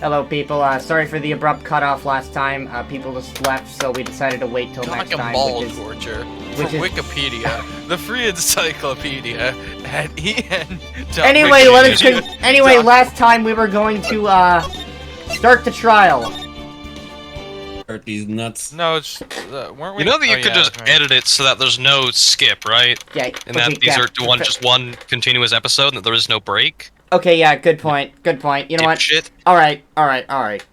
Hello, people. Sorry for the abrupt cutoff last time. People just left, so we decided to wait till next time. Ball torture. From Wikipedia, the free encyclopedia at en. Anyway, last time we were going to start the trial. Start these nuts. No, it's weren't we? You know that you could just edit it so that there's no skip, right? Yeah. And that these are just one continuous episode, and that there is no break. Okay, yeah, good point. Good point. You know what? Shit. All right.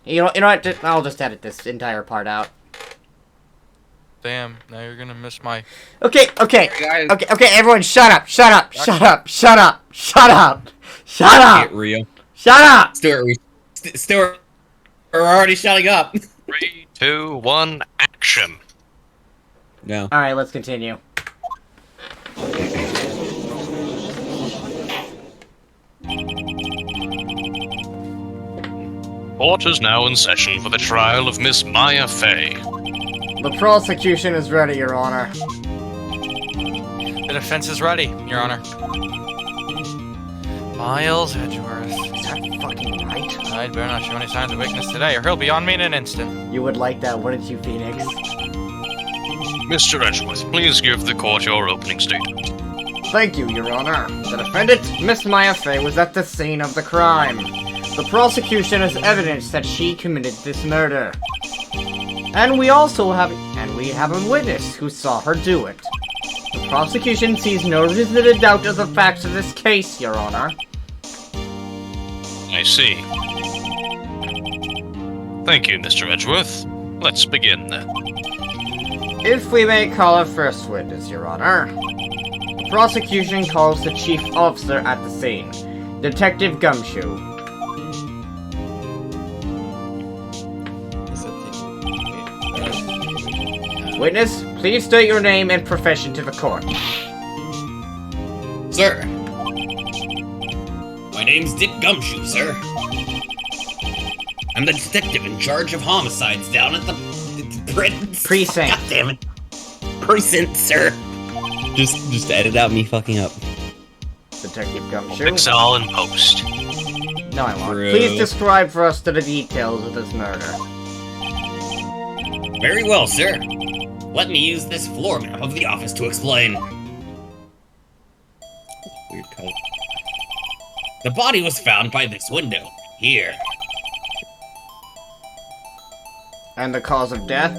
You know what? I'll just edit this entire part out. Damn. Now you're gonna miss my. Okay. Everyone, shut up. Get real. Shut up. Stuart, we're already shutting up. 3, 2, 1, action. No. All right, let's continue. Court is now in session for the trial of Miss Maya Faye. The prosecution is ready, Your Honor. The defense is ready, Your Honor. Miles Edgeworth. Is that fucking right? I'd better not show any signs of weakness today, or he'll be on me in an instant. You would like that, wouldn't you, Phoenix? Mr. Edgeworth, please give the court your opening statement. Thank you, Your Honor. The defendant, Miss Maya Faye, was at the scene of the crime. The prosecution has evidence that she committed this murder. And we have a witness who saw her do it. The prosecution sees no reason to doubt of the facts of this case, Your Honor. I see. Thank you, Mr. Edgeworth. Let's begin, then. If we may call our first witness, Your Honor. The prosecution calls the chief officer at the scene, Detective Gumshoe. Witness, please state your name and profession to the court. Sir. My name's Dick Gumshoe, sir. I'm the detective in charge of homicides down at the precinct. God damn it. Precinct, sir. Just edit out me fucking up. Detective Gumshoe. Fix it all in post. No, I won't. True. Please describe for us the details of this murder. Very well, sir. Let me use this floor map of the office to explain. Weird color. The body was found by this window, here. And the cause of death?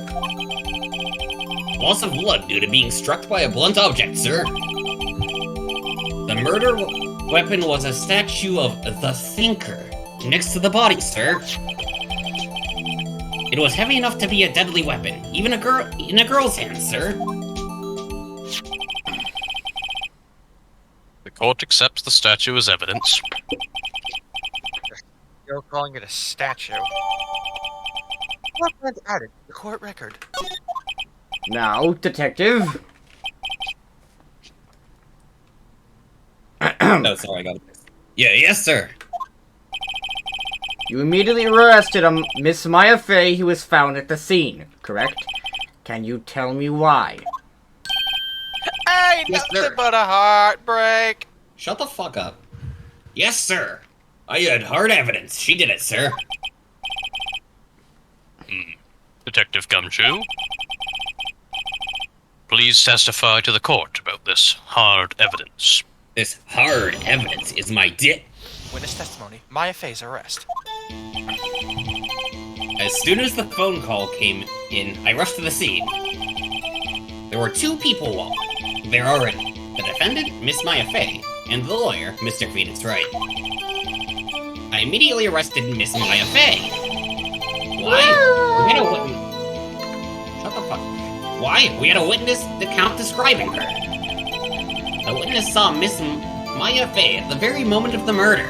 Loss of blood due to being struck by a blunt object, sir. The murder weapon was a statue of the Thinker next to the body, sir. It was heavy enough to be a deadly weapon, even in a girl's hands, sir. The court accepts the statue as evidence. You're calling it a statue. What was added? The court record. Now, Detective. No, sorry, I got it. Yeah, yes, sir. You immediately arrested Miss Maya Faye, who was found at the scene, correct? Can you tell me why? Hey, Yes, nothing sir. but a heartbreak. Shut the fuck up. Yes, sir. I had hard evidence. She did it, sir. Detective Gumshoe, please testify to the court about this hard evidence. This hard evidence is my dick. Witness testimony. Maya Faye's arrest. As soon as the phone call came in, I rushed to the scene. There were two people there already. The defendant, Miss Maya Faye, and the lawyer, Mr. Phoenix Wright. I immediately arrested Miss Maya Faye. Why? We had a witness. Shut the fuck. Why? We had a witness account describing her. The witness saw Miss Maya Faye at the very moment of the murder.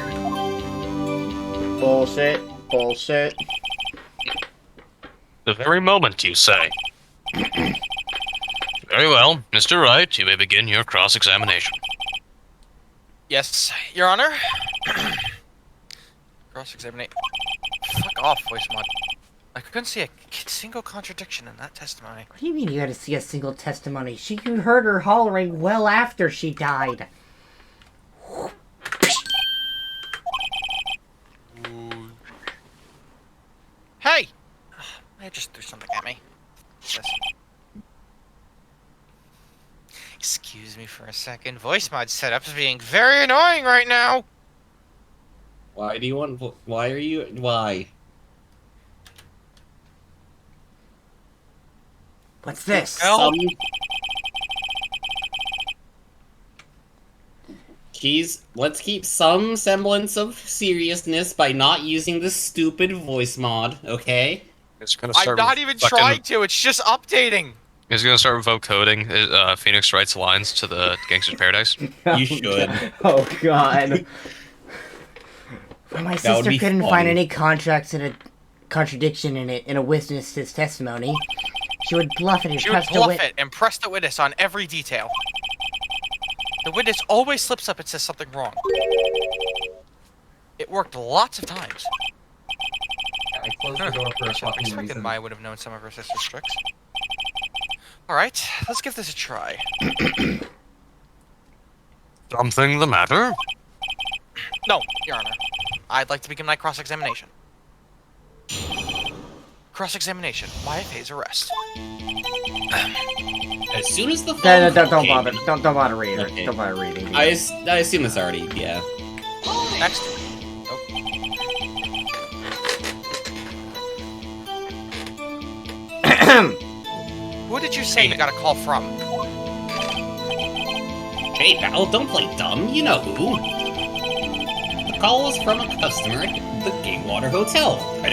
Bullshit. The very moment, you say. Very well, Mr. Wright, you may begin your cross-examination. Yes, Your Honor. Cross-examination. Fuck off, voice mod. I couldn't see a single contradiction in that testimony. What do you mean you had to see a single testimony? You heard her hollering well after she died. Hey! They just threw something at me. Yes. Excuse me for a second. Voice mod setup's being very annoying right now. Why do you want... Why are you... Why? What's this? Hell? Let's keep some semblance of seriousness by not using the stupid voice mod, okay? It's gonna I'm start not even fucking- trying to. It's just updating. He's gonna start vocoding Phoenix Wright's lines to the Gangster's Paradise. You should. Oh god. Well, my That would sister be couldn't fun. find any contradiction in a witness's testimony. She would bluff it and She would press the bluff wit. it and press the witness on every detail. The witness always slips up and says something wrong. It worked lots of times. I closed the door for a I fucking expected reason. Maya would have known some of her sister's tricks. Alright, let's give this a try. Something the matter? No, Your Honor. I'd like to begin my cross-examination. Cross-examination. Maya Faye's arrest. As soon as the phone Don't call bother. came- Don't bother reading. Okay. Don't bother reading. I assume it's already, yeah. Next. Who did you say you got a call from? Hey pal, don't play dumb, you know who. The call was from a customer at the Gatewater Hotel, right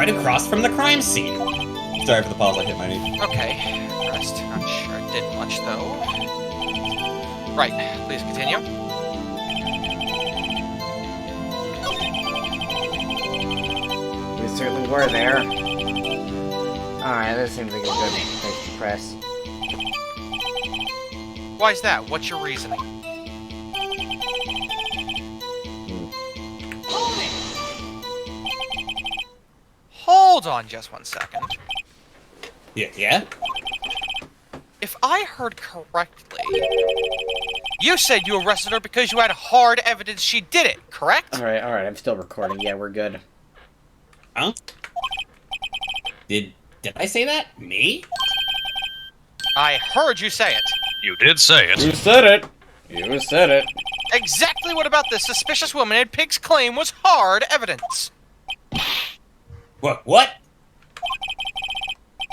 across from the crime scene. Sorry for the pause, I hit my knee. Okay, arrest. Not sure it did much, though. Right, please continue. We certainly were there. Alright, that seems like a good place to press. Why is that? What's your reasoning? Hold on just one second. Yeah? If I heard correctly, you said you arrested her because you had hard evidence she did it, correct? Alright, I'm still recording. Yeah, we're good. Huh? Did I say that? Me? I heard you say it. You did say it. said it! You said it. Exactly what about this suspicious woman in Pig's claim was hard evidence? What?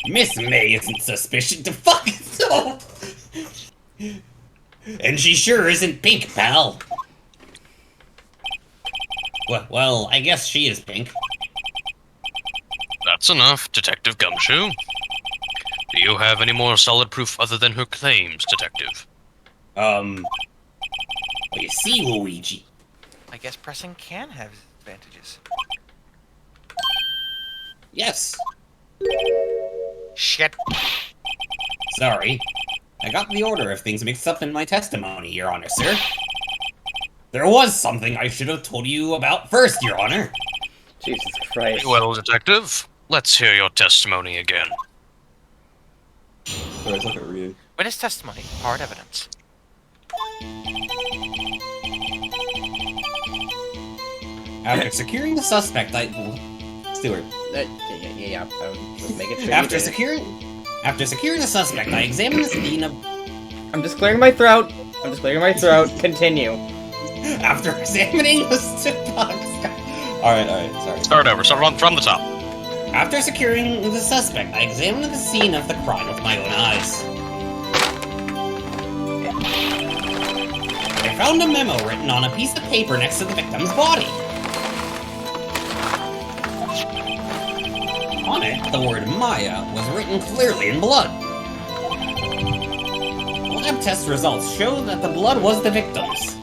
Miss May isn't suspicious to fuck so. And she sure isn't pink, pal. Well, I guess she is pink. That's enough, Detective Gumshoe. Do you have any more solid proof other than her claims, Detective? Well, you see, Luigi. I guess pressing can have its advantages. Yes. Shit. Sorry. I got the order of things mixed up in my testimony, Your Honor, sir. There was something I should have told you about first, Your Honor. Jesus Christ. Well, Detective, let's hear your testimony again. Witness testimony, hard evidence. After securing the suspect, Stewart. Yeah, just making sure After you did it. securing the suspect, I examined the scene of... I'm just clearing my throat. Continue. After examining the Alright, sorry. Start over. Start from the top. After securing the suspect, I examined the scene of the crime with my own eyes. I found a memo written on a piece of paper next to the victim's body. On it, the word Maya was written clearly in blood. Lab test results show that the blood was the victim's.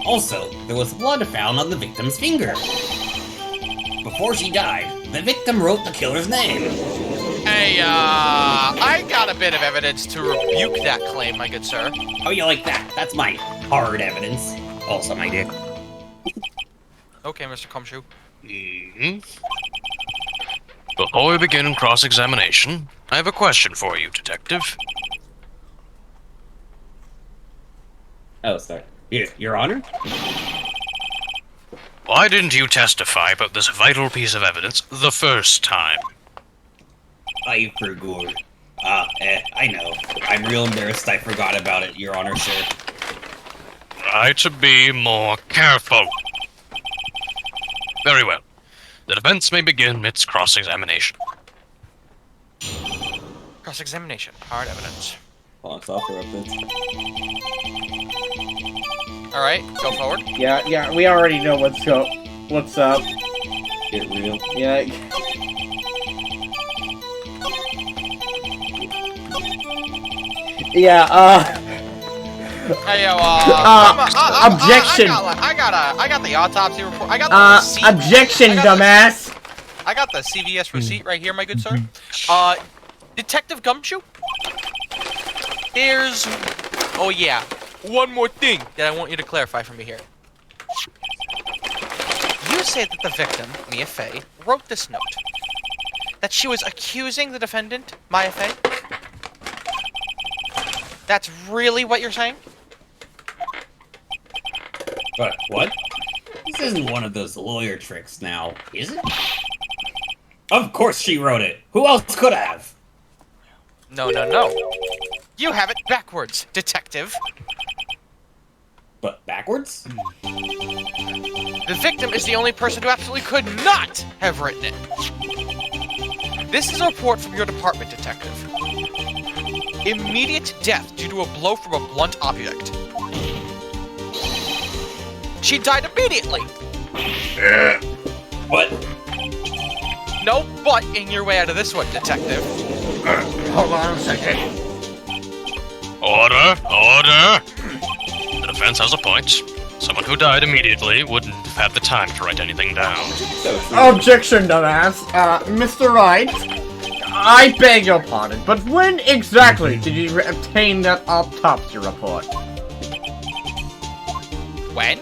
Also, there was blood found on the victim's finger. Before she died, the victim wrote the killer's name. Hey, I got a bit of evidence to rebuke that claim, my good sir. Oh, you like that? That's my hard evidence. Also my dick. Okay, Mr. Gumshoe. Before we begin cross-examination, I have a question for you, Detective. Oh, sorry. Your Honor? Why didn't you testify about this vital piece of evidence the first time? I forgot. I know. I'm real embarrassed I forgot about it, Your Honor, sir. Try to be more careful. Very well. The defense may begin its cross-examination. Cross-examination. Hard evidence. Box offer updates. Alright, go forward. Yeah, we already know what's up. Get real. Yeah. Yeah, Hey, yo, objection. I got the autopsy report. I got the receipt. Objection, dumbass. I got the CVS receipt right here, my good sir. Detective Gumshoe? There's... Oh, yeah. One more thing that I want you to clarify for me here. You say that the victim, Mia Faye, wrote this note. That she was accusing the defendant, Maya Faye? That's really what you're saying? But what? This isn't one of those lawyer tricks now, is it? Of course she wrote it! Who else could have? No. You have it backwards, detective. But backwards? The victim is the only person who absolutely could not have written it. This is a report from your department, detective. Immediate death due to a blow from a blunt object. She died immediately! What? No but in your way out of this one, detective. Hold on a second. Order! The defense has a point. Someone who died immediately wouldn't have had the time to write anything down. So true. Objection, dumbass. Mr. Wright, I beg your pardon, but when exactly did you obtain that autopsy report? When?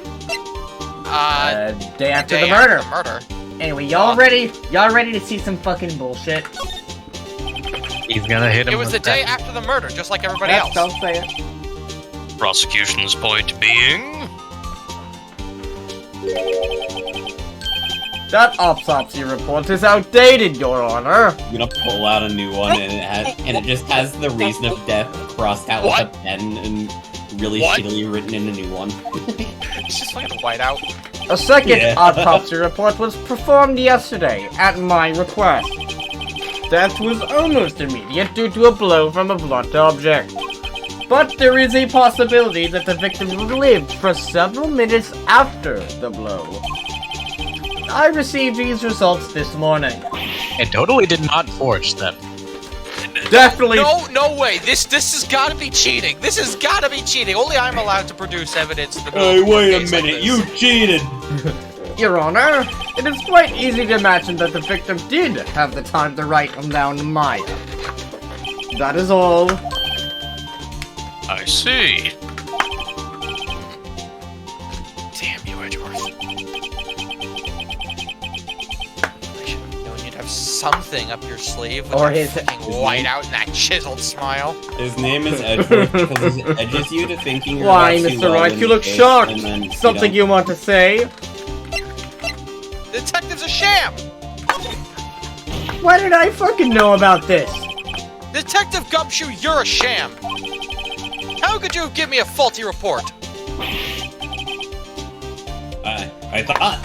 Day after Day the murder. after the murder. Anyway, y'all ready? Y'all ready to see some fucking bullshit? He's gonna hit him. It was the with day that. after the murder, just like everybody Yes, else. don't say it. Prosecution's point being... That autopsy report is outdated, Your Honor. I'm gonna pull out a new one, and it just has the reason of death crossed out with a pen and really shittily written in a new one. It's just fucking white out. A second Yeah. autopsy report was performed yesterday at my request. Death was almost immediate due to a blow from a blunt object. But there is a possibility that the victim lived for several minutes after the blow. I received these results this morning. It totally did not forge them. Definitely. No way. This has got to be cheating. This has got to be cheating. Only I'm allowed to produce evidence. In the middle Hey, of a wait a case like minute, this. you cheated! Your Honor, it is quite easy to imagine that the victim did have the time to write them down to Maya. That is all. I see. Damn you, Edgeworth. I should have known you'd have something up your sleeve with Or that his- fucking his white name? out and that chiseled smile. His name is Edgeworth because it edges you to thinking you're Why, about to Mr. well Wright, in you the look case, shocked. and then, Something you want to say? The detective's a sham! Why did I fucking know about this? Detective Gumshoe, you're a sham! How could you have given me a faulty report? I thought...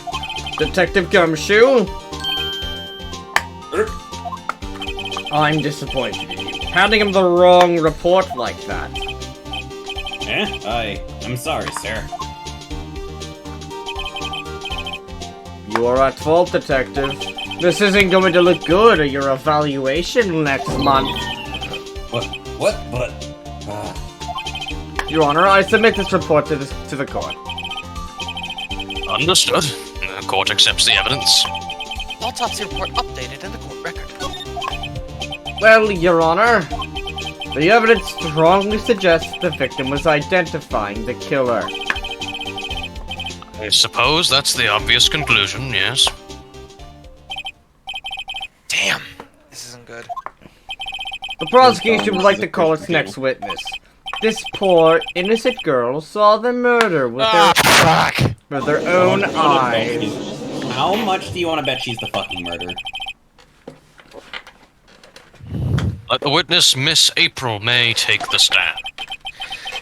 Detective Gumshoe? I'm disappointed in you. Handing him the wrong report like that. I'm sorry, sir. You are at fault, Detective. This isn't going to look good at your evaluation next month. What? But... Your Honor, I submit this report to the court. Understood. The court accepts the evidence. Autopsy report updated in the court record. Well, Your Honor, the evidence strongly suggests the victim was identifying the killer. I suppose that's the obvious conclusion, yes. Damn, this isn't good. The prosecution would like to call its next witness. This poor, innocent girl saw the murder with her... back. with their own eyes. How much do you want to bet she's the fucking murderer? Let the witness, Miss April May, take the stand.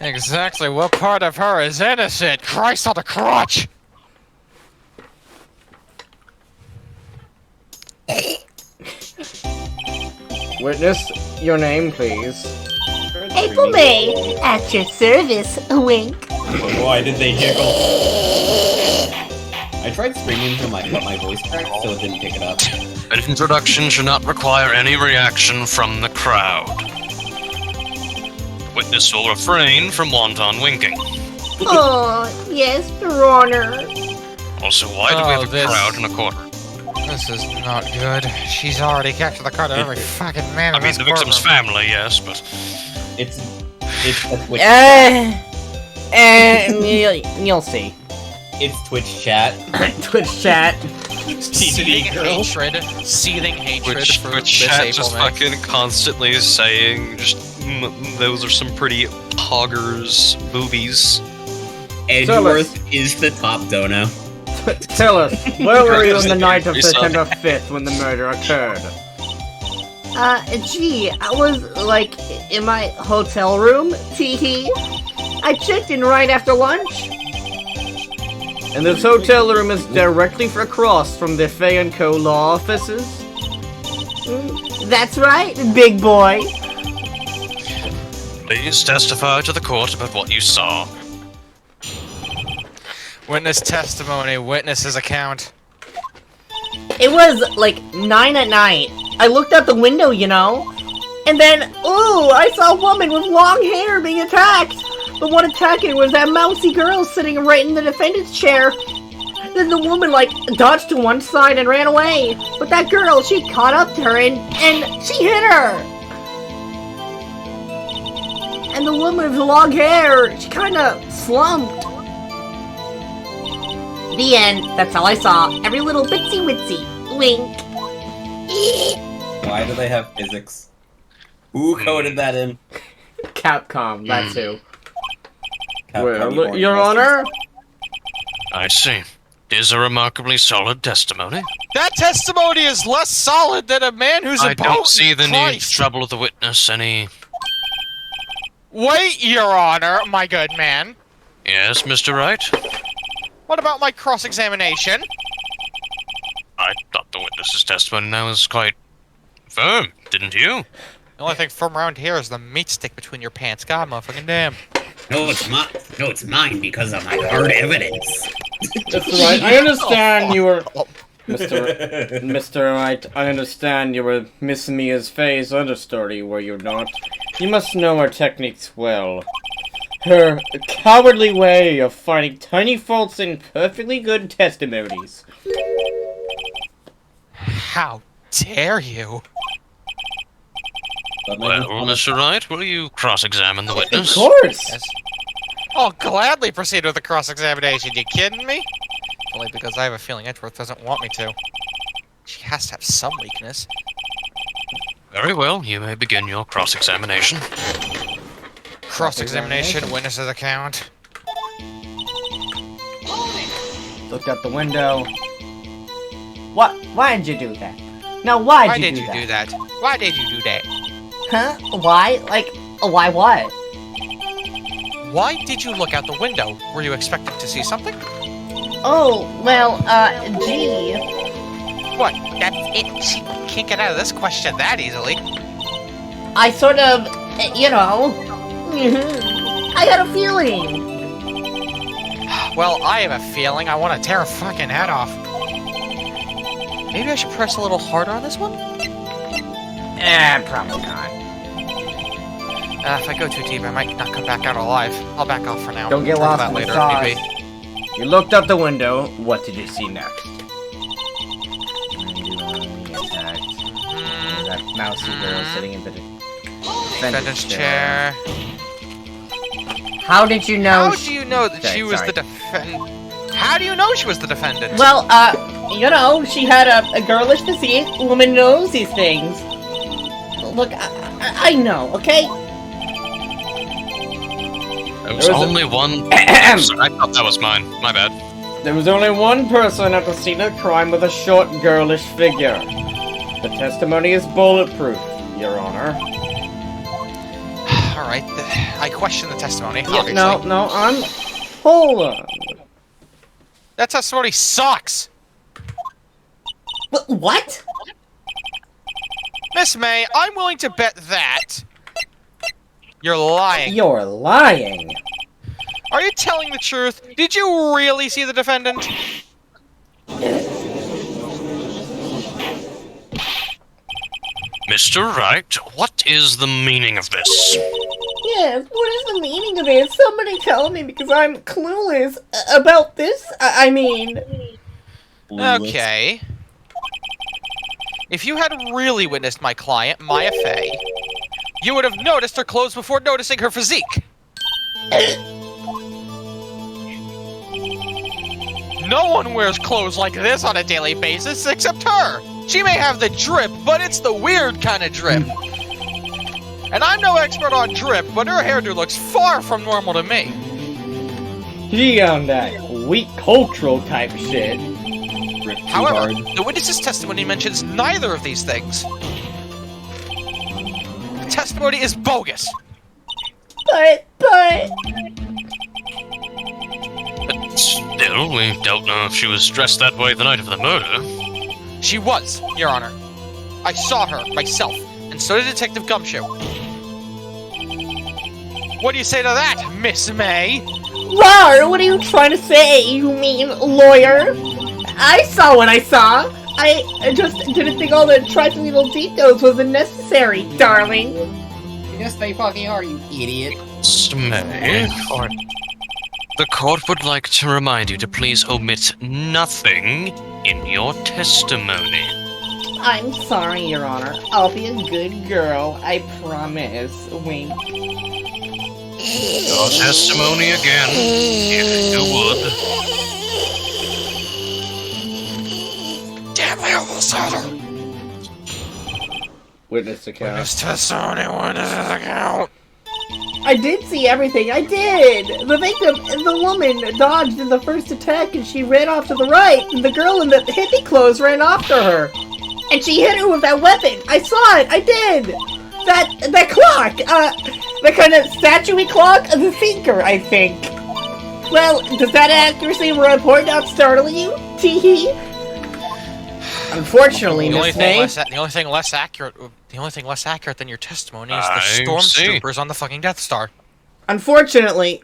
Exactly what part of her is innocent? Christ on the crotch! Witness, your name, please. April May, at your service, wink. Why did they jiggle? I tried screaming until my voice cracked, so it didn't pick it up. An introduction should not require any reaction from the crowd. The witness will refrain from wanton winking. Oh, yes, Your Honor. Also, why do we have a crowd in a corner? This is not good. She's already captured the card of every fucking man I in mean, this the victim's courtroom. family, yes, but It's a Twitch. You'll see. It's Twitch chat. Twitch chat. Seething hatred. Seething hatred which for which Miss chat April just May. fucking constantly saying, just those are some pretty poggers boobies. Edgeworth is the top dono. Tell us, where were you on the night of Yourself. September 5th when the murder occurred? Gee, I was, like, in my hotel room, teehee. I checked in right after lunch. And this hotel room is directly across from the Faye & Co. law offices? That's right, big boy. Please testify to the court about what you saw. Witness testimony, witness's account. It was, like, 9 at night. I looked out the window, you know? And then, ooh, I saw a woman with long hair being attacked. The one attacking was that mousy girl sitting right in the defendant's chair. Then the woman, like, dodged to one side and ran away. But that girl, she caught up to her and she hit her. And the woman with the long hair, she kinda slumped. The end. That's all I saw. Every little bitsy witsy. Wink. Why do they have physics? Who coded that in? Capcom, that's who. Capcom, Well, Your Honor? I see. It is a remarkably solid testimony. That testimony is less solid than a man who's I about don't see the need Christ. to trouble the witness any. Wait, Your Honor, my good man. Yes, Mr. Wright? What about my cross-examination? I thought the witness's testimony now was quite firm, didn't you? The only thing from around here is the meat stick between your pants. God, motherfucking damn. No, it's mine. No, it's mine because of my hard evidence. That's right. I understand you were... Mr. Wright, I understand you were Miss Mia's Faye's understudy, were you not? You must know her techniques well. Her cowardly way of finding tiny faults in perfectly good testimonies. How dare you? Well, Mr. Wright, will you cross-examine the Of witness? course! Yes. I'll gladly proceed with the cross-examination. You kidding me? Only because I have a feeling Edgeworth doesn't want me to. She has to have some weakness. Very well, you may begin your cross-examination. Cross-examination, witness's account. Looked out the window. What? Why did you do that? Now, why Why did did you you do do that? that? Why did you do that? Huh? Why? Like, why what? Why did you look out the window? Were you expecting to see something? Oh, well, gee. What? That's it? She can't get out of this question that easily. I sort of, you know. I had a feeling. Well, I have a feeling I want to tear a fucking head off. Maybe I should press a little harder on this one? Probably not. If I go too deep, I might not come back out alive. I'll back off for now. Don't get Talk lost about in the later if sauce. need be. You looked out the window. What did you see next? That mousy girl sitting in the Defendant's chair. How did you know? How do you know that Okay, she was sorry. the defendant? How do you know she was the defendant? Well, you know, she had a girlish physique. Woman knows these things. Look, I know, okay? There was only one. I thought that was mine. My bad. There was only one person at the scene of the crime with a short, girlish figure. The testimony is bulletproof, Your Honor. Alright, I question the testimony, Yeah, obviously. no, hold on. That testimony sucks! What? Miss May, I'm willing to bet that you're lying. You're lying. Are you telling the truth? Did you really see the defendant? Mr. Wright, what is the meaning of this? Yes, what is the meaning of it? Somebody tell me because I'm clueless about this. I mean... Okay. If you had really witnessed my client, Maya Faye, you would have noticed her clothes before noticing her physique. No one wears clothes like this on a daily basis except her. She may have the drip, but it's the weird kind of drip. And I'm no expert on drip, but her hairdo looks far from normal to me. He on that weak cultural type shit. However, the witness's testimony mentions neither of these things. The testimony is bogus. But... Still, we don't know if she was dressed that way the night of the murder. She was, Your Honor. I saw her myself, and so did Detective Gumshoe. What do you say to that, Miss May? Rar, what are you trying to say, you mean lawyer? I saw what I saw. I just didn't think all the trifling little details wasn't necessary, darling. Yes, they fucking are, you idiot. Miss May, the court would like to remind you to please omit nothing in your testimony. I'm sorry, Your Honor. I'll be a good girl. I promise. Wink. Your testimony again, if you would. Damn, I almost had her. Witness account. Witness testimony, witness account. I did see everything. I did. The victim, the woman, dodged in the first attack and she ran off to the right. And the girl in the hippie clothes ran after her. And she hit her with that weapon. I saw it. I did. That clock. The kind of statue-y clock. The thinker, I think. Well, does that accuracy report not startle you? Teehee. Unfortunately, Miss May. The only thing less accurate than your testimony is the stormtroopers on the fucking Death Star. Unfortunately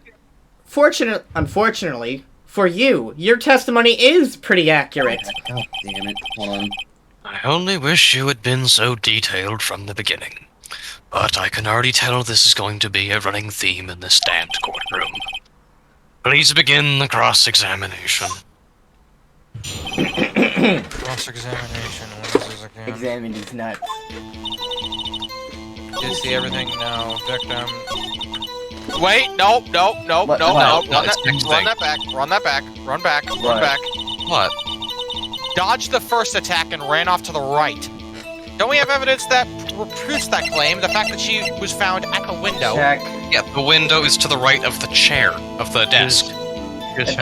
for you, your testimony is pretty accurate. God damn it. Hold on. I only wish you had been so detailed from the beginning. But I can already tell this is going to be a running theme in this damned courtroom. Please begin the cross-examination. Cross-examination, what is this again? Examine his nuts. Did you see everything? No. Victim. Wait, no. What? Run What? that back. Run back. What? Dodged the first attack and ran off to the right. Don't we have evidence that proves that claim? The fact that she was found at the window. Check. Yeah, the window is to the right of the chair, of the desk.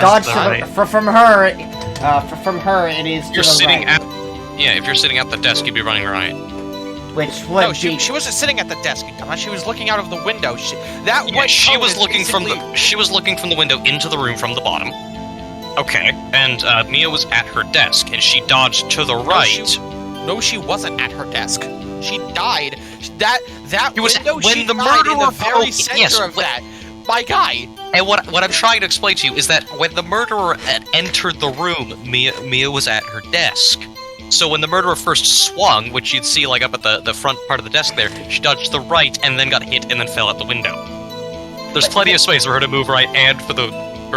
Dodge from her. From her, it is. You're to the sitting right. if you're sitting at the desk, you'd be running right. Which would No, be. she wasn't sitting at the desk. She was looking out of the window. She was looking from the window into the room from the bottom. Okay, and Mia was at her desk, and she dodged to the right. No, she wasn't at her desk. She died. That It was window. when She the died in the murderer very broke- center yes, of that. My guy. And what I'm trying to explain to you is that when the murderer entered the room, Mia was at her desk. So when the murderer first swung, which you'd see like up at the front part of the desk there, she dodged to the right and then got hit and then fell out the window. There's plenty of space for her to move right and for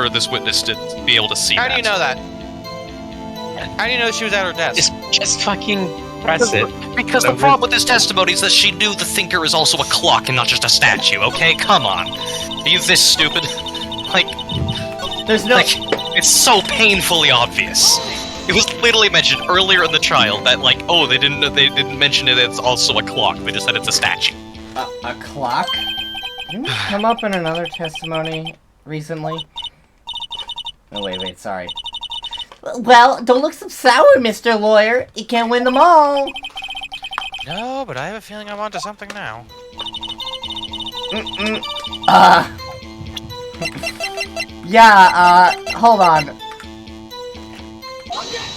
this witness to be able to see How that. do you know that? How do you know she was at her desk? Just fucking press it. Because the problem with this testimony is that she knew the thinker is also a clock and not just a statue, okay? Come on. Are you this stupid? There's no. It's so painfully obvious. It was literally mentioned earlier in the trial that, they didn't mention it as also a clock. They just said it's a statue. A clock? Didn't it come up in another testimony recently? Oh, wait, sorry. Well, don't look so sour, Mr. Lawyer. You can't win them all. No, but I have a feeling I'm onto something now. Yeah, hold on.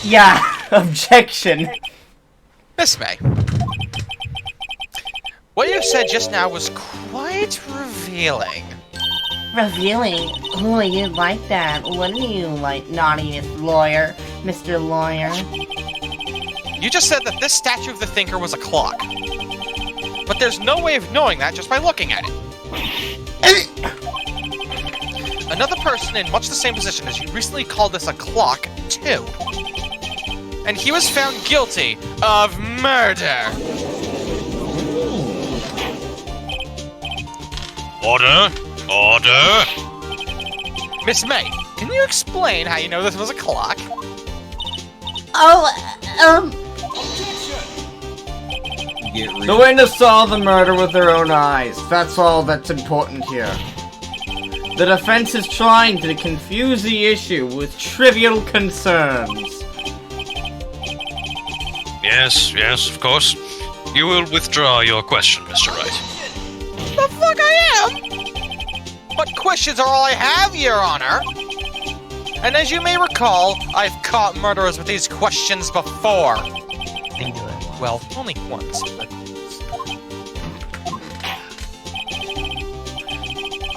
Yeah, objection. Miss May. What you said just now was quite revealing. Revealing? Oh, you like that, wouldn't you, like, naughty lawyer, Mr. Lawyer? You just said that this statue of the Thinker was a clock. But there's no way of knowing that just by looking at it. Another person in much the same position as you recently called this a clock, too. And he was found guilty of murder. Order! Order! Miss May, can you explain how you know this was a clock? The witness saw the murder with their own eyes. That's all that's important here. The defense is trying to confuse the issue with trivial concerns. Yes, of course. You will withdraw your question, Mr. Wright. The fuck I am? But questions are all I have, Your Honor. And as you may recall, I've caught murderers with these questions before. Well, only once, but...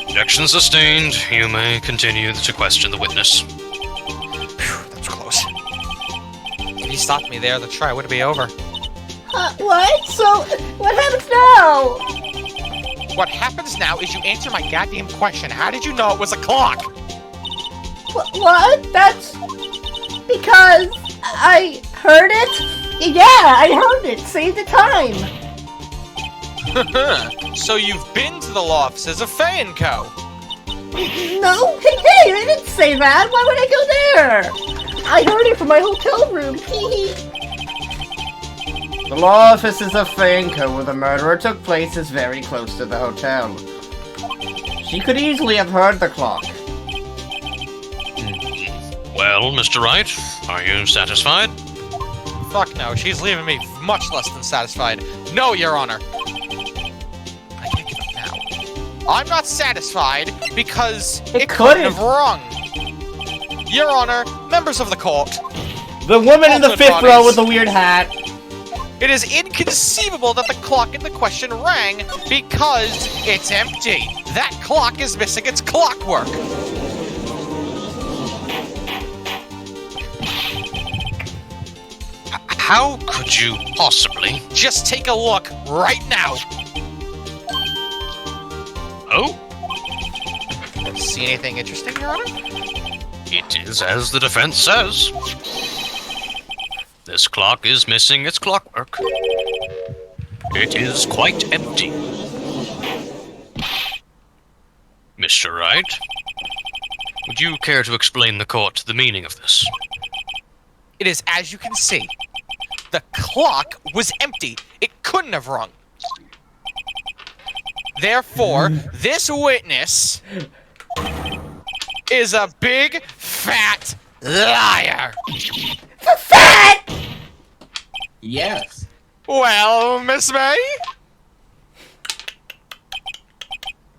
Objection sustained. You may continue to question the witness. Phew, that was close. If he stopped me there, the try would be over. What? So, what happens now? What happens now is you answer my goddamn question. How did you know it was a clock? What? That's... because I heard it? Yeah, I heard it. Save the time. So you've been to the law offices of Faye & Co. No, hey, I didn't say that. Why would I go there? I heard it from my hotel room. The law offices of Faye & Co. where the murderer took place is very close to the hotel. She could easily have heard the clock. Well, Mr. Wright, are you satisfied? Fuck no, she's leaving me much less than satisfied. No, Your Honor. I can't give up now. I'm not satisfied because it couldn't have rung. Your Honor, members of the court. The woman in the Alternate fifth row bodies. with the weird hat. It is inconceivable that the clock in the question rang because it's empty. That clock is missing its clockwork. How could you possibly? Just take a look right now. Oh? See anything interesting, Your Honor? It is as the defense says. This clock is missing its clockwork. It is quite empty. Mr. Wright, would you care to explain the court the meaning of this? It is as you can see. The clock was empty. It couldn't have rung. Therefore, this witness is a big, fat liar. Fat! Yes. Well, Miss May?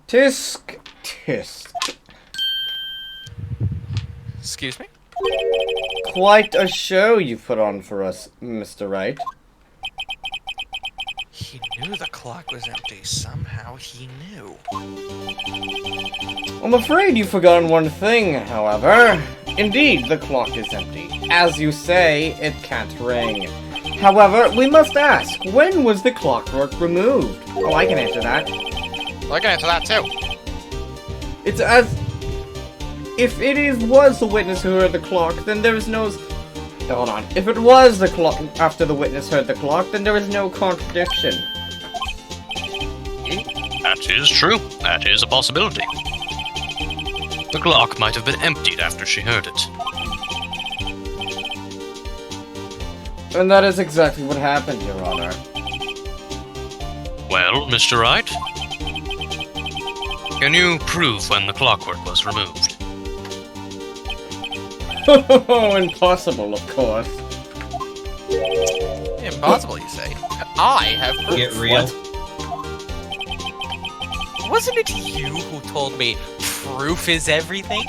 Tisk, tisk. Excuse me? Quite a show you put on for us, Mr. Wright. He knew the clock was empty. Somehow he knew. I'm afraid you've forgotten one thing, however. Indeed, the clock is empty. As you say, it can't ring. However, we must ask, when was the clockwork removed? Oh, I can answer that. Well, I can answer that too. It's as... if it was the witness who heard the clock, then there is no... Hold on. If it was the clock after the witness heard the clock, then there is no contradiction. That is true. That is a possibility. The clock might have been emptied after she heard it. And that is exactly what happened, Your Honor. Well, Mr. Wright? Can you prove when the clockwork was removed? Impossible, of course. Impossible, you say? I have proof. Get real. Wasn't it you who told me proof is everything?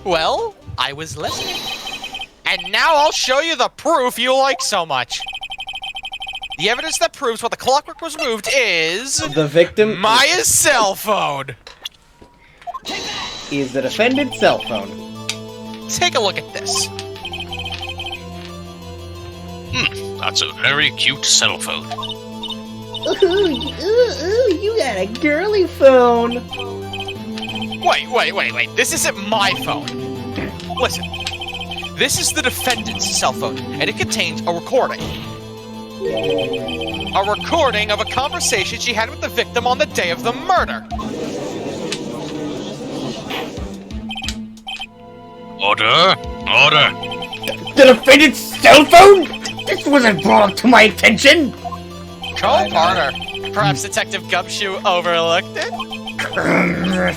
Well, I was listening. And now I'll show you the proof you like so much. The evidence that proves what the clockwork was moved is... The victim Maya's cell phone! is the defendant's cell phone. Take a look at this. That's a very cute cell phone. Ooh, you got a girly phone. Wait. This isn't my phone. Listen. This is the defendant's cell phone, and it contains a recording. A recording of a conversation she had with the victim on the day of the murder. Order! The defendant's cell phone? This wasn't brought up to my attention! Cole Parker. Perhaps Detective Gumshoe overlooked it? But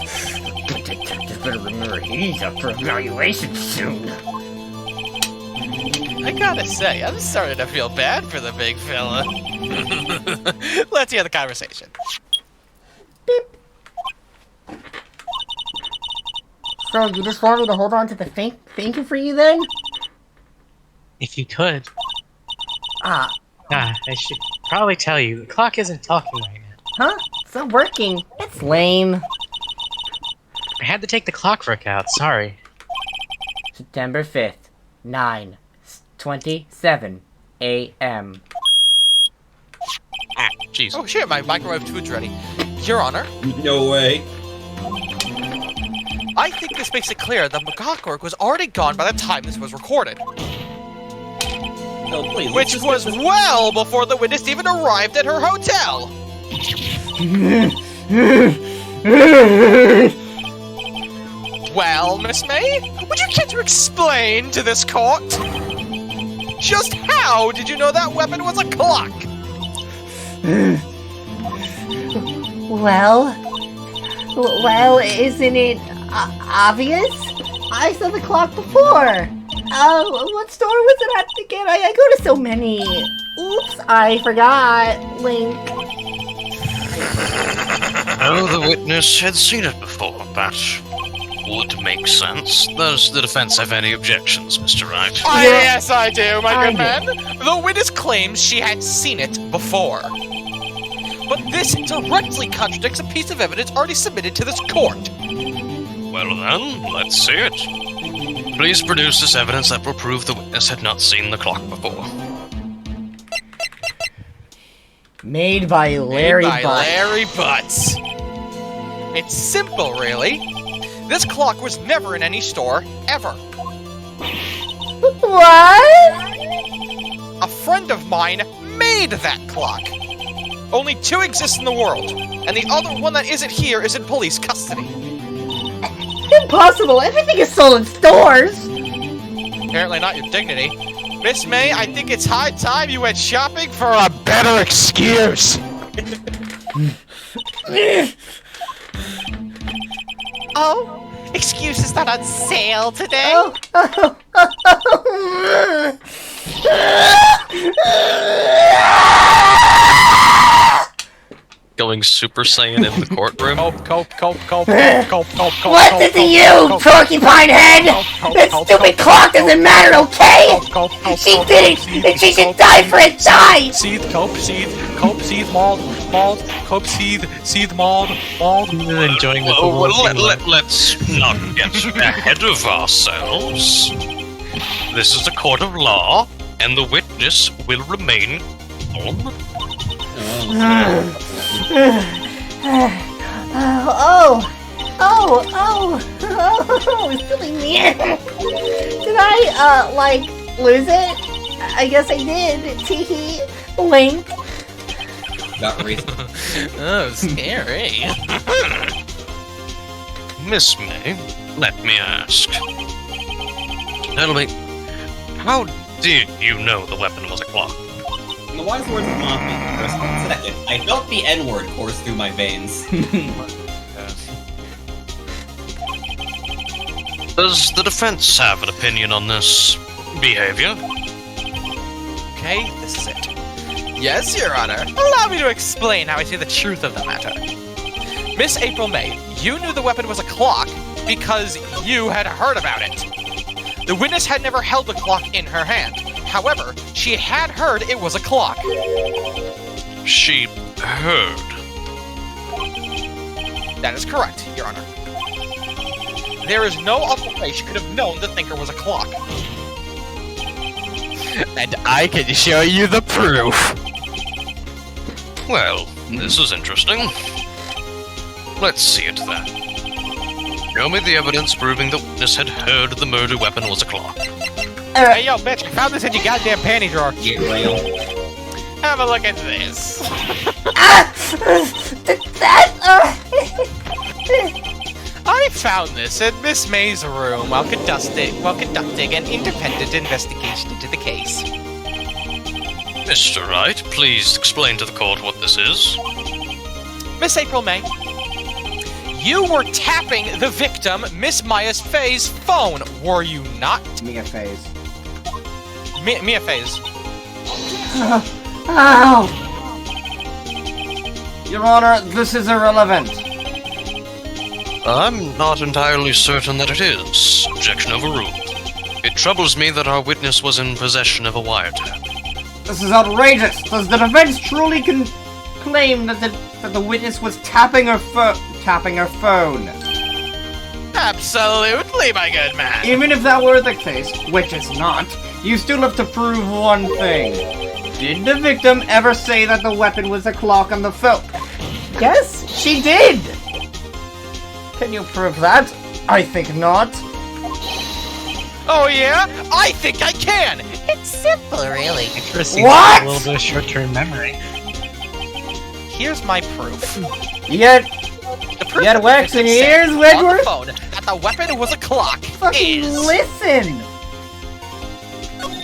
Detective better remember he's up for evaluation soon. I gotta say, I'm starting to feel bad for the big fella. Let's hear the conversation. So, you just want me to hold on to the thinking for you then? If you could. Ah, I should probably tell you, the clock isn't talking right now. huh? It's not working. That's lame. I had to take the clockwork out, sorry. September 5th, 9:27 a.m. Jeez. Oh shit, my microwave food's ready. Your Honor, No way. I think this makes it clear that the clockwork was already gone by the time this was recorded. No, please. Which was well before the witness even arrived at her hotel. Well, Miss May, would you care to explain to this court? Just how did you know that weapon was a clock? Well, isn't it obvious? I saw the clock before. What store was it at again? I go to so many. Oops, I forgot. Link. Oh, the witness had seen it before. That would make sense. Does the defense have any objections, Mr. Wright? Yes, I do, my good I man. The witness claims she had seen it before. But this directly contradicts a piece of evidence already submitted to this court. Well then, let's see it. Please produce this evidence that will prove the witness had not seen the clock before. Made by Larry Made by Butt. Larry Butts. It's simple, really. This clock was never in any store, ever. What? A friend of mine made that clock. Only 2 exist in the world, and the other one that isn't here is in police custody. Impossible! Everything is sold in stores! Apparently not your dignity. Miss May, I think it's high time you went shopping for a better excuse. Oh, excuses not on sale today? Going Super Saiyan in the courtroom? What's it to you, porcupine head? That stupid clock doesn't matter, okay? She did it, and she should die for it, die! Seethe, cope, seethe, mauled, cope, seethe, mauled. Enjoying the Let's not get ahead of ourselves. This is a court of law, and the witness will remain calm. Silly me. Did I, lose it? I guess I did. Teehee. Link. Got reason. Oh, scary. Miss May, let me ask. Tell me, how did you know the weapon was a clock? In the wise words of Moffy, for a split second, I felt the N-word course through my veins. Does the defense have an opinion on this behavior? Okay, this is it. Yes, Your Honor. Allow me to explain how I see the truth of the matter. Miss April May, you knew the weapon was a clock because you had heard about it. The witness had never held a clock in her hand. However, she had heard it was a clock. She heard. That is correct, Your Honor. There is no other way she could have known the thinker was a clock. And I can show you the proof. Well, this is interesting. Let's see it then. Show me the evidence proving the witness had heard the murder weapon was a clock. Hey, yo, bitch, I found this in your goddamn panty drawer. Get real. Have a look at this. I found this in Miss May's room while conducting an independent investigation into the case. Mr. Wright, please explain to the court what this is. Miss April May, you were tapping the victim, Miss Faye's phone, were you not? Mia Faye's. Mia Faye's. Ow! Your Honor, this is irrelevant. I'm not entirely certain that it is. Objection overruled. It troubles me that our witness was in possession of a wiretap. This is outrageous. Does the defense truly claim that the witness was tapping her phone? Absolutely, my good man. Even if that were the case, which it's not, you still have to prove one thing. Did the victim ever say that the weapon was a clock on the phone? Yes, she did! Can you prove that? I think not. Oh yeah? I think I can! It's simple, really. Accuracy What? A little bit of short-term memory. Here's my proof. Yet, The proof you had wax in your ears, on the Wedgeworth? phone that the weapon was a clock Fucking is... listen!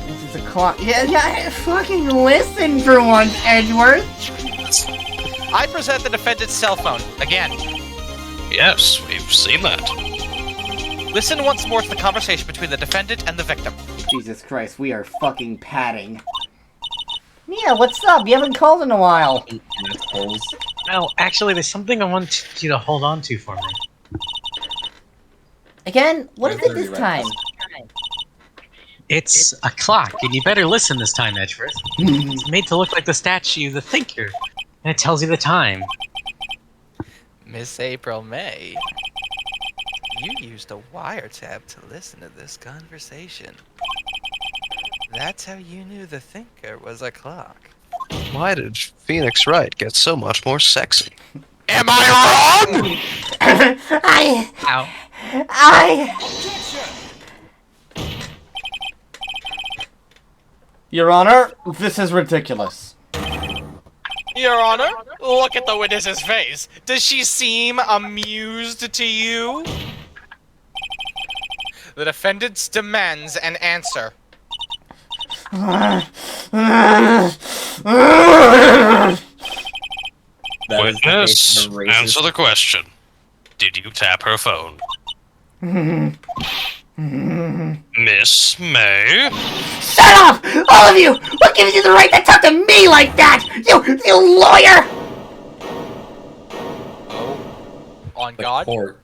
This is a clock. Yeah, fucking listen for once, Edgeworth. I present the defendant's cell phone. Again. Yes, we've seen that. Listen once more to the conversation between the defendant and the victim. Jesus Christ, we are fucking padding. Mia, what's up? You haven't called in a while. Assholes. No, actually, there's something I want you to hold on to for me. Again, what is it this time? It's a clock, and you better listen this time, Edgeworth. It's made to look like the statue, the thinker, and it tells you the time. Miss April May, you used a wiretap to listen to this conversation. That's how you knew the thinker was a clock. Why did Phoenix Wright get so much more sexy? Am I wrong? Ow. Your Honor, this is ridiculous. Your Honor, look at the witness's face. Does she seem amused to you? The defendant demands an answer. That is the Witness, face of a racist. answer the question. Did you tap her phone? Miss May? Shut up! All of you! What gives you the right to talk to me like that? You lawyer! Oh. On The God? court.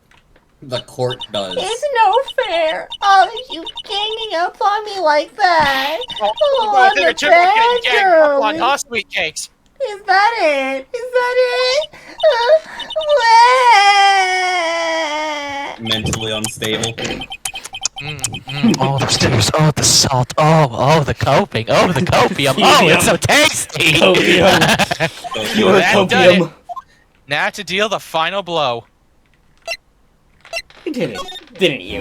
The court does. It's no fair. All of you ganging up on me like that. Oh, on I think the a chipmunk getting gagged up on bedroom. huh, sweet cakes. Is that it? Is that it? Mentally unstable. Oh, the stews. Oh, the salt. Oh, the coping. Oh, the copium. Oh, it's so tasty. You're a That done it. copium. Now to deal the final blow. You did it, didn't you?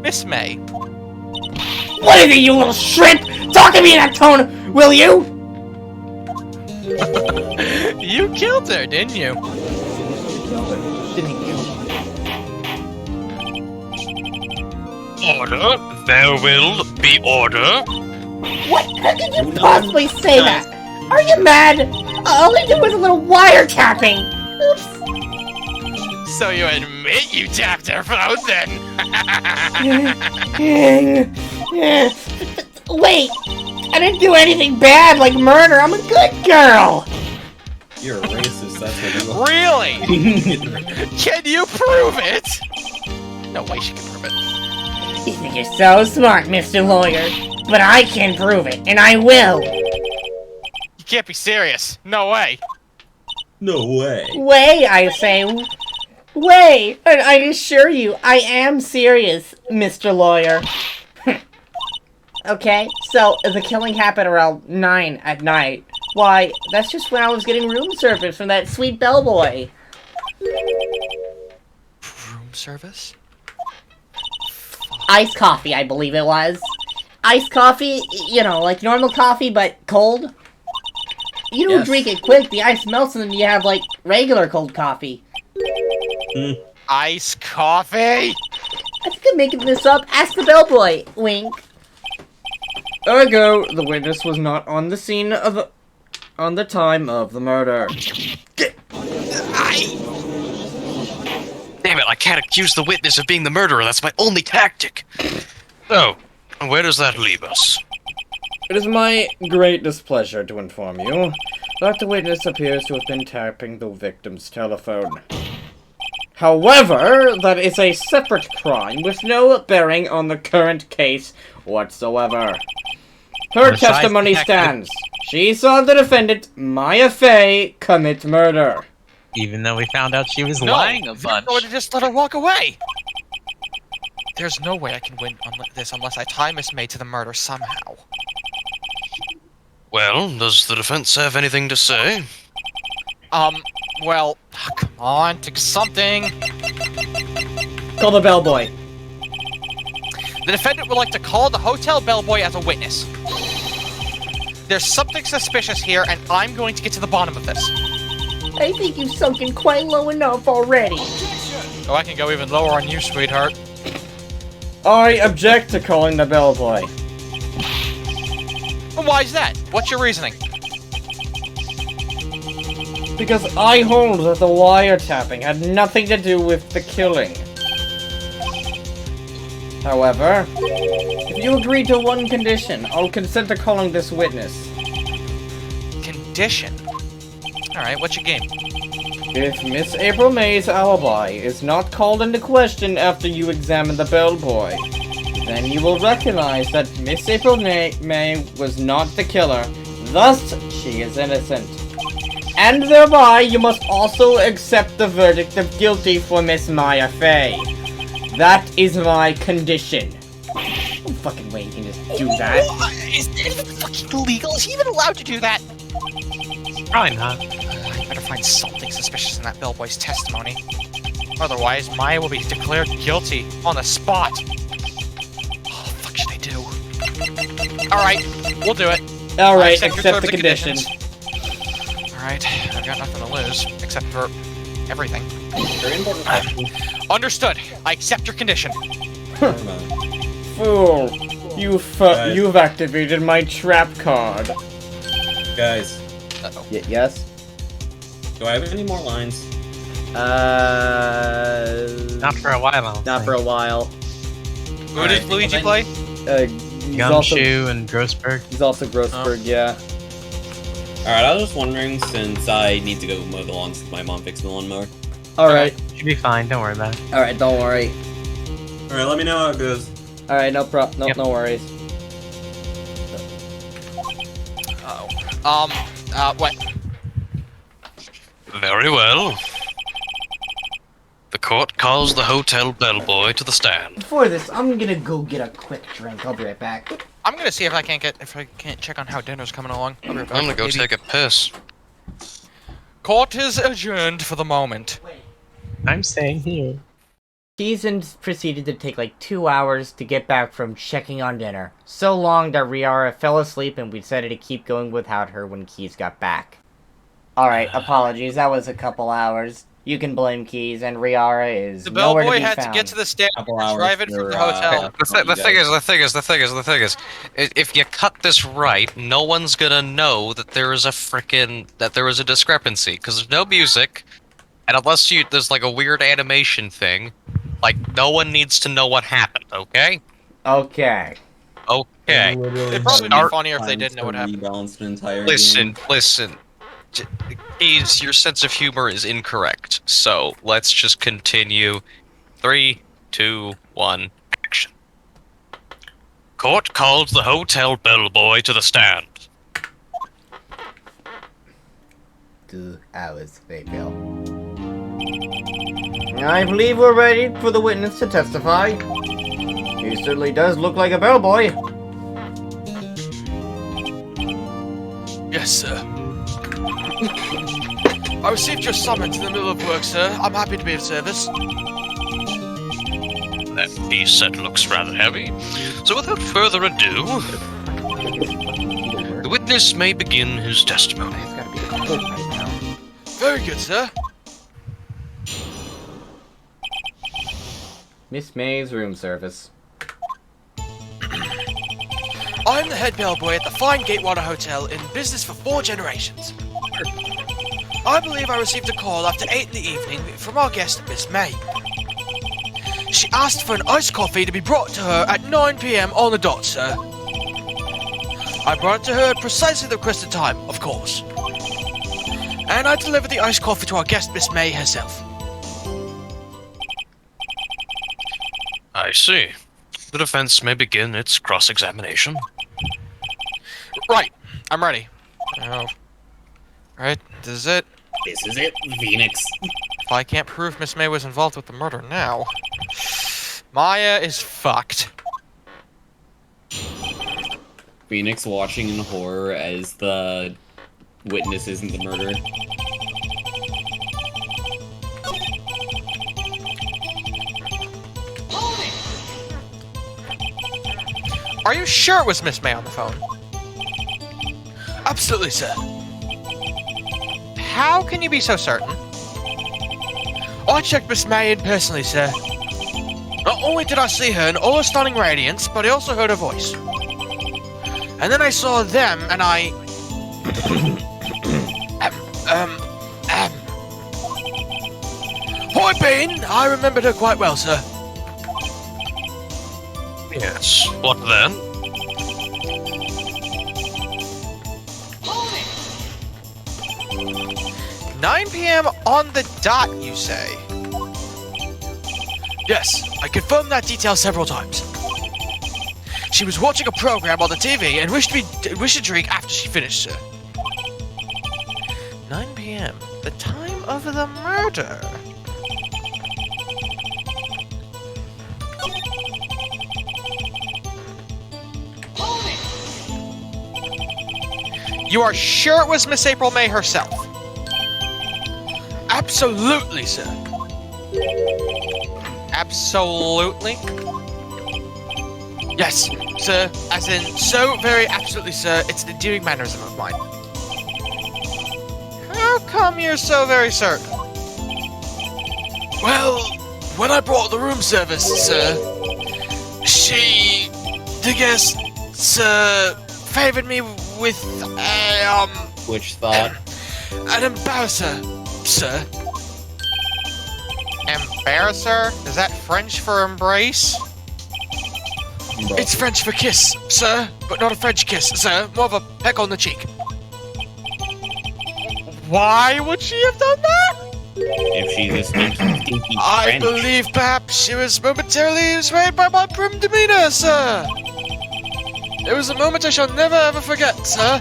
Miss May. What is it, you little shrimp? Talk to me in that tone, will you? You killed her, didn't you? Didn't you? Order. There will be order. What? How could you possibly say that? Are you mad? All I did was a little wiretapping. Oops. So you admit you tapped her phone then? Wait! I didn't do anything bad like murder. I'm a good girl. You're a racist, that's what you are. Really? Can you prove it? No way she can prove it. You think you're so smart, Mr. Lawyer. But I can prove it, and I will. You can't be serious. No way. No way. Way, I say. Way! I assure you, I am serious, Mr. Lawyer. Okay, so the killing happened around 9 at night. Why, that's just when I was getting room service from that sweet bellboy. Room service? Iced coffee, I believe it was. Iced coffee, you know, like normal coffee, but cold. You don't Yes. drink it quick, the ice melts, and then you have, like, regular cold coffee. Iced coffee? I think I'm making this up. Ask the bellboy. Wink. Ergo, the witness was not on the scene of on the time of the murder. Damn it, I can't accuse the witness of being the murderer. That's my only tactic. So, where does that leave us? It is my great displeasure to inform you that the witness appears to have been tapping the victim's telephone. However, that is a separate crime with no bearing on the current case whatsoever. Her Besides testimony the stands. She saw the defendant, Maya Faye, commit murder. Even though we found out she was No, lying a you're bunch. going to just let her walk away. There's no way I can win on this unless I tie Miss May to the murder somehow. Well, does the defense have anything to say? Well, come on, think of something. Call the bellboy. The defendant would like to call the hotel bellboy as a witness. There's something suspicious here, and I'm going to get to the bottom of this. I think you've sunken quite low enough already. Oh, I can go even lower on you, sweetheart. I object to calling the bellboy. Well, why is that? What's your reasoning? Because I hold that the wiretapping had nothing to do with the killing. However, if you agree to one condition, I'll consent to calling this witness. Condition. Alright, what's your game? If Miss April May's alibi is not called into question after you examine the bellboy, then you will recognize that Miss April May was not the killer, thus she is innocent. And thereby, you must also accept the verdict of guilty for Miss Maya Faye. That is my condition. No fucking way you can just do that. Is it fucking illegal? Is he even allowed to do that? Probably not. I better find something suspicious in that bellboy's testimony. Otherwise, Maya will be declared guilty on the spot. What the fuck should I do? Alright, we'll do it. Alright, I accept your accept the terms and condition. conditions. Alright, I've got nothing to lose, except for everything. Very important question. Understood. I accept your condition. Fool, you've activated my trap card. Guys, Uh-oh. Yes? do I have any more lines? Not for a while, I don't Not think. for a while. Who did Luigi play? He's also, Gumshoe and Grossberg. he's also Grossberg, yeah. Alright, I was just wondering, since I need to go mow the lawns, my mom fixed the lawnmower. Alright, Should be fine, don't worry about it. alright, don't worry. Alright, let me know how it goes. Alright, no Yep. no worries. Uh-oh. What? Very well. The court calls the hotel bellboy to the stand. Before this, I'm gonna go get a quick drink. I'll be right back. I'm gonna see if I can't check on how dinner's coming along. I'll be right back. I'm gonna go Maybe. take a piss. Court is adjourned for the moment. I'm staying here. Seasons proceeded to take like 2 hours to get back from checking on dinner. So long that Riara fell asleep and we decided to keep going without her when Keys got back. Alright, apologies, that was a couple hours. You can blame Keys, and Riara is The nowhere to bellboy be had found. to get to the stand Couple and hours drive it from for, the hotel. The thing is, if you cut this right, no one's gonna know that there is a discrepancy, because there's no music, And unless there's like a weird animation thing, like no one needs to know what happened, okay? Okay. Okay. It'd probably be funnier if they didn't know what happened. Rebalanced an entire Listen, game. listen. Keys, your sense of humor is incorrect. So let's just continue. 3, 2, 1, action. Court called the hotel bellboy to the stand. 2 hours, Fayefield. I believe we're ready for the witness to testify. He certainly does look like a bellboy. Yes, sir. I received your summons in the middle of work, sir. I'm happy to be of service. That piece set looks rather heavy. So without further ado, the witness may begin his testimony. It's gotta be cold right now. Very good, sir. Miss May's room service. I'm the head bellboy at the fine Gatewater Hotel in business for 4 generations. I believe I received a call after 8 in the evening from our guest, Miss May. She asked for an iced coffee to be brought to her at 9 p.m. on the dot, sir. I brought it to her at precisely the requested time, of course. And I delivered the iced coffee to our guest, Miss May herself. I see. The defense may begin its cross-examination. Right. I'm ready. Oh. Right, this is it. This is it, Phoenix. If I can't prove Miss May was involved with the murder now, Maya is fucked. Phoenix watching in horror as the witness isn't the murderer. Are you sure it was Miss May on the phone? Absolutely, sir. How can you be so certain? I checked Miss May in personally, sir. Not only did I see her in all her stunning radiance, but I also heard her voice. And then I saw them, and I... Point being, I remembered her quite well, sir. Yes. What then? Hold 9 p.m. on the dot, you say? Yes, I confirmed that detail several times. She was watching a program on the TV and wished to drink after she finished, sir. 9 p.m. The time of the murder. You are sure it was Miss April May herself? Absolutely, sir. Absolutely? Yes, sir. As in, so very absolutely, sir. It's an endearing mannerism of mine. How come you're so very certain? Well, when I brought the room service, sir, the guest, sir, favored me with Which thought? an embarrasser, sir. Embarrasser? Is that French for embrace? It's French for kiss, sir, but not a French kiss, sir. More of a peck on the cheek. Why would she have done that? If she's a stinky I French. believe perhaps she was momentarily swayed by my prim demeanor, sir. It was a moment I shall never ever forget, sir.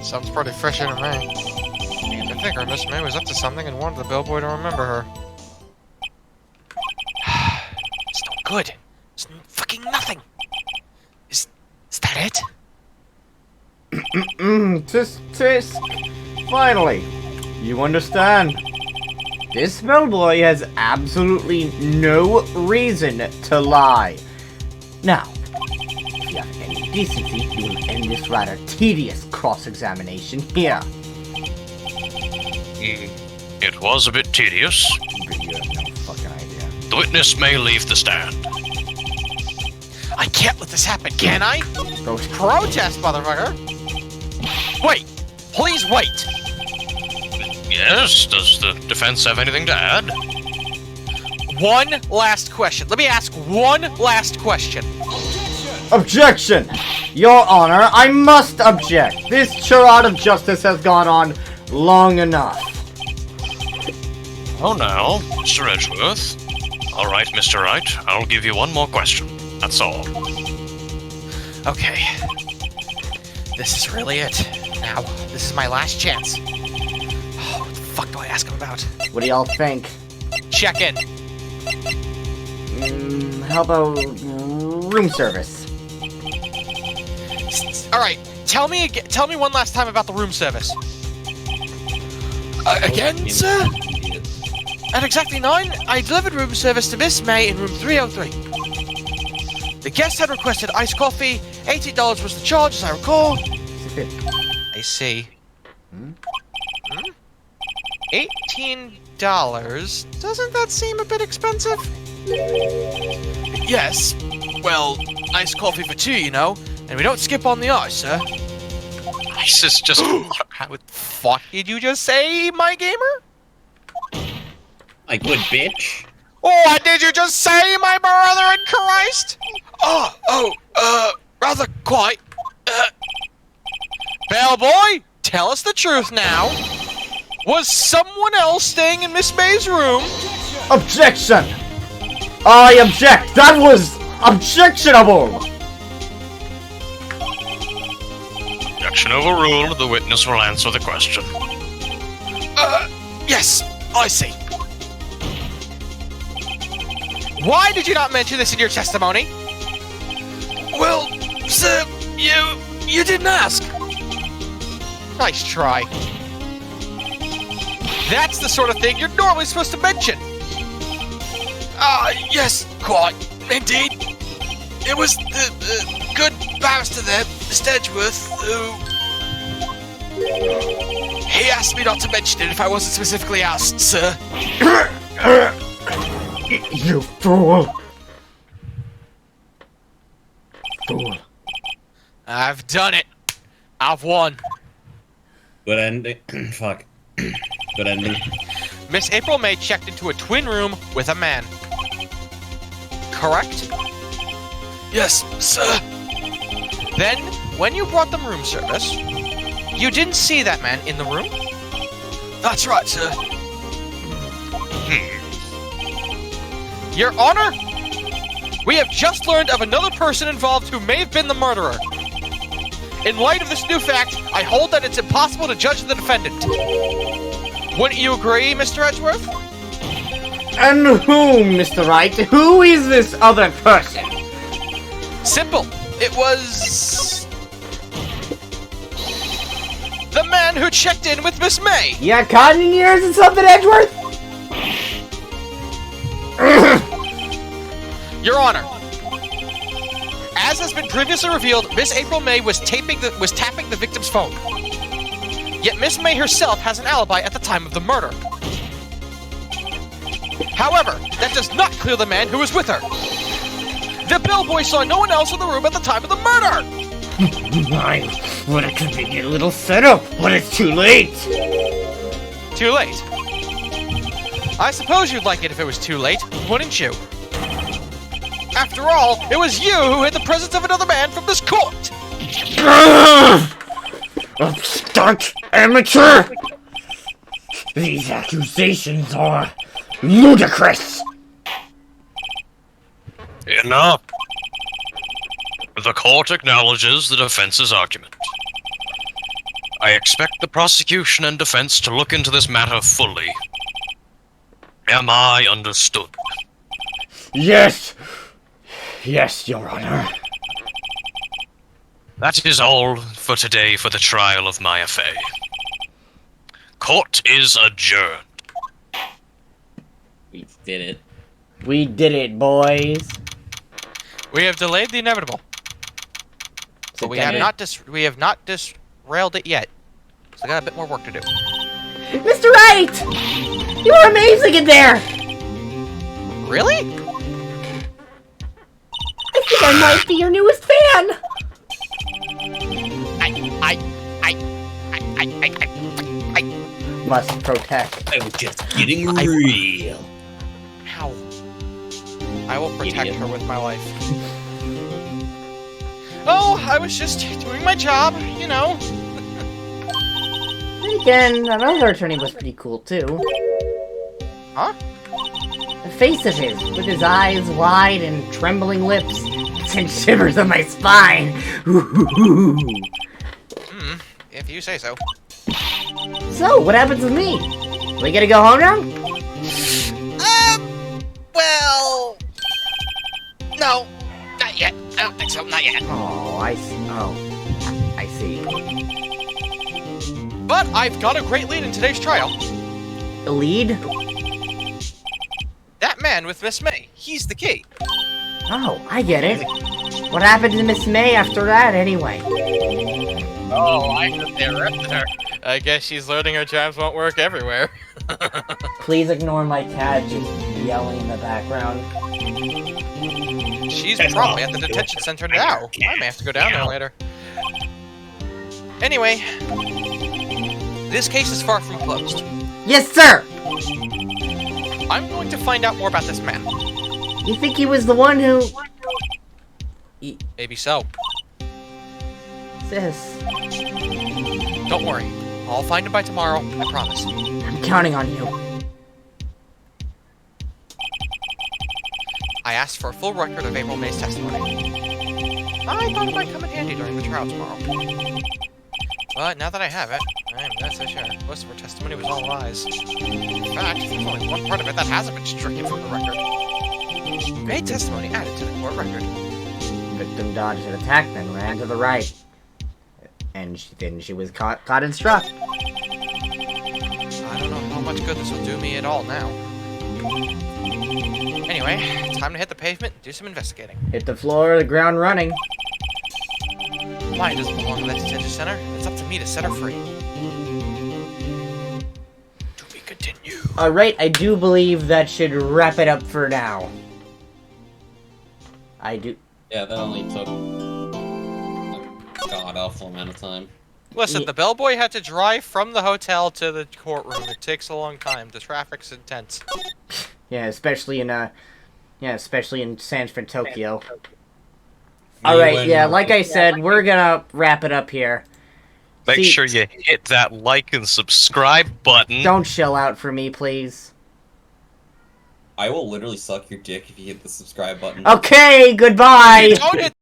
Sounds pretty fishy to me. I think her Miss May was up to something and wanted the bellboy to remember her. It's not good. It's fucking nothing. Is that it? Tisk. Finally, you understand. This bellboy has absolutely no reason to lie. Now, if you have any decency, you will end this rather tedious cross-examination here. It was a bit tedious. You have no fucking idea. The witness may leave the stand. I can't let this happen, can I? Ghost Protest, motherfucker! Wait! Please wait! Yes, does the defense have anything to add? One last question. Let me ask one last question. Objection! Your Honor, I must object. This charade of justice has gone on long enough. Oh, now, Mr. Edgeworth. All right, Mr. Wright, I'll give you one more question. That's all. Okay. This is really it. Now, this is my last chance. Oh, what the fuck do I ask him about? What do y'all think? Check in. How about room service? All right, tell me one last time about the room service. Again, sir? At exactly 9, I delivered room service to Miss May in room 303. The guest had requested iced coffee. $80 was the charge, as I recall. I see. $18? Doesn't that seem a bit expensive? Yes. Well, iced coffee for 2, you know. And we don't skip on the ice, sir. Ice is just... How the fuck did you just say, my gamer? My good bitch. What did you just say, my brother in Christ? Rather quite. Bellboy, tell us the truth now. Was someone else staying in Miss May's room? Objection! I object! That was objectionable! Objection overruled. The witness will answer the question. Yes, I see. Why did you not mention this in your testimony? Well, sir, you didn't ask. Nice try. That's the sort of thing you're normally supposed to mention. Yes, quite. Indeed. It was the good barrister there, Mr. Edgeworth, who... He asked me not to mention it if I wasn't specifically asked, sir. You fool! Fool. I've done it. I've won. Good ending. Fuck. Good ending. Miss April May checked into a twin room with a man. Correct? Yes, sir. Then, when you brought them room service, you didn't see that man in the room? That's right, sir. Your Honor, we have just learned of another person involved who may have been the murderer. In light of this new fact, I hold that it's impossible to judge the defendant. Wouldn't you agree, Mr. Edgeworth? And whom, Mr. Wright? Who is this other person? Simple. It was... the man who checked in with Miss May. You got cotton in your ears or something, Edgeworth? Your Honor, as has been previously revealed, Miss April May was tapping the victim's phone. Yet Miss May herself has an alibi at the time of the murder. However, that does not clear the man who was with her. The bellboy saw no one else in the room at the time of the murder! My, what a convenient little setup, but it's too late! Too late? I suppose you'd like it if it was too late, wouldn't you? After all, it was you who hid the presence of another man from this court! Upstart amateur! These accusations are ludicrous! Enough. The court acknowledges the defense's argument. I expect the prosecution and defense to look into this matter fully. Am I understood? Yes! Yes, Your Honor. That is all for today for the trial of Maya Faye. Court is adjourned. We did it. We did it, boys. We have delayed the inevitable. But we have not disrailed it yet. So I got a bit more work to do. Mr. Wright! You were amazing in there! Really? I think I might be your newest fan! must protect. I was just getting real. Ow. I will protect Idiot. her with my life. Oh, I was just doing my job, you know. Then again, that other attorney was pretty cool too. Huh? The face of his, with his eyes wide and trembling lips, sent shivers up my spine. If you say so. So, what happens with me? We gonna go home now? Well... No, not yet. I don't think so, not yet. Oh, I see. But I've got a great lead in today's trial. The lead? That man with Miss May, he's the key. Oh, I get it. What happened to Miss May after that, anyway? Oh, I heard they arrested her. I guess she's learning her jobs won't work everywhere. Please ignore my cat just yelling in the background. She's probably at the detention center now. I may have to go down there later. Anyway, this case is far from closed. Yes, sir! I'm going to find out more about this man. You think he was the one who... Maybe so. Sis, Don't worry. I'll find him by tomorrow, I promise. I'm counting on you. I asked for a full record of April May's testimony. I thought it might come in handy during the trial tomorrow. But now that I have it, I'm not so sure. Most of her testimony was all lies. In fact, there's only one part of it that hasn't been stricken from the record. May testimony added to the court record. Victim dodged an attack, then ran to the right. And then she was caught and struck. I don't know how much good this will do me at all now. Anyway, time to hit the pavement and do some investigating. Hit the floor, the ground running. Mine doesn't belong to that detention center. It's up to me to set her free. To be continued. Alright, I do believe that should wrap it up for now. I do. Yeah, that only took a god-awful amount of time. Listen, the bellboy had to drive from the hotel to the courtroom. It takes a long time. The traffic's intense. Yeah, especially in San Francisco. Alright, yeah, like I said, we're gonna wrap it up here. Make See- sure you hit that like and subscribe button. Don't chill out for me, please. I will literally suck your dick if you hit the subscribe button. Okay, goodbye! Don't hit